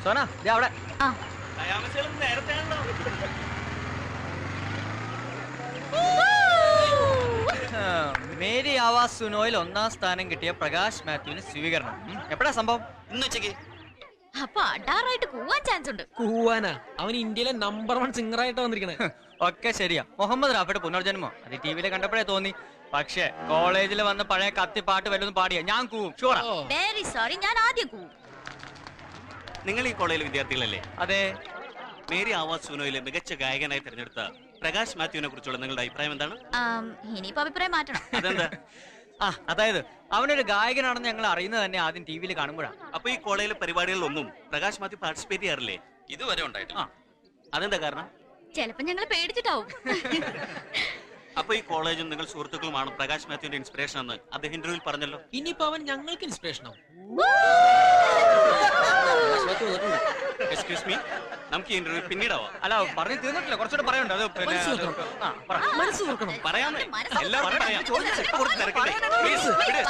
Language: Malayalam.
സോന അവിടെ മേരി ആവാസ് സുനോയിൽ 1ാം സ്ഥാനം കിട്ടിയ പ്രകാശ് മാത്യുവിന് സ്വീകരണം. എപ്പോഴാ സംഭവം? ഇന്ന് ഉച്ചയ്ക്ക്. അപ്പൊ അടാറായിട്ട് കൂവാൻ ചാൻസ് ഉണ്ട്. കൂവാനാ? അവൻ ഇന്ത്യയിലെ നമ്പർ 1 സിംഗർ ആയിട്ട് വന്നിരിക്കണേ. ഒക്കെ ശരിയാ. മുഹമ്മദ് റാഫിയുടെ പുനർജന്മം അത് ടിവിയിലെ കണ്ടപ്പോഴേ തോന്നി. പക്ഷെ കോളേജിൽ വന്ന് പഴയ കത്തിപ്പാട്ട് വല്ലതും പാടിയ ഞാൻ കൂവും. ഷുവറാ. വെരി സോറി, ഞാൻ ആദ്യം കൂവും. നിങ്ങൾ ഈ കോളേജിലെ വിദ്യാർത്ഥികളല്ലേ? അതെ. മേരി ആവാസ് സുനോയിലെ മികച്ച ഗായകനായി തിരഞ്ഞെടുത്ത പ്രകാശ് മാത്യുവിനെ കുറിച്ചുള്ള നിങ്ങളുടെ അഭിപ്രായം എന്താണ്? ഇനിയിപ്പോ അഭിപ്രായം മാറ്റണം. അതെന്താ? അതായത് അവനൊരു ഗായകനാണെന്ന് ഞങ്ങൾ അറിയുന്നത് തന്നെ ആദ്യം ടിവിയിൽ കാണുമ്പോഴാണ്. അപ്പൊ ഈ കോളേജിലെ പരിപാടികളിലൊന്നും പ്രകാശ് മാത്യു പാർട്ടിസിപ്പേറ്റ് ചെയ്യാറില്ലേ? ഇതുവരെ ഉണ്ടായിട്ടില്ല. അതെന്താ കാരണം? ചിലപ്പോ ഞങ്ങൾ പേടിച്ചിട്ടാവും. അപ്പൊ ഈ കോളേജും നിങ്ങൾ സുഹൃത്തുക്കളുമാണ് പ്രകാശ് മാത്യുവിന്റെ ഇൻസ്പിറേഷൻ എന്ന് അദ്ദേഹം ഇന്റർവ്യൂവിൽ പറഞ്ഞല്ലോ. ഇനിയിപ്പോ അവൻ ഞങ്ങൾക്ക് ഇൻസ്പിറേഷനോ? എക്സ്ക്യൂസ് മീ, നമുക്ക് ഈ ഇന്റർവ്യൂ പിന്നീടാവാം. അല്ല പറഞ്ഞു തീർന്നിട്ടില്ല, കുറച്ചുകൂടെ പറയണ്ട. അത് മനസ്സ് തുറക്കണം. പറയാമേ, എല്ലാവർക്കും പറയാം. Please, വിട്.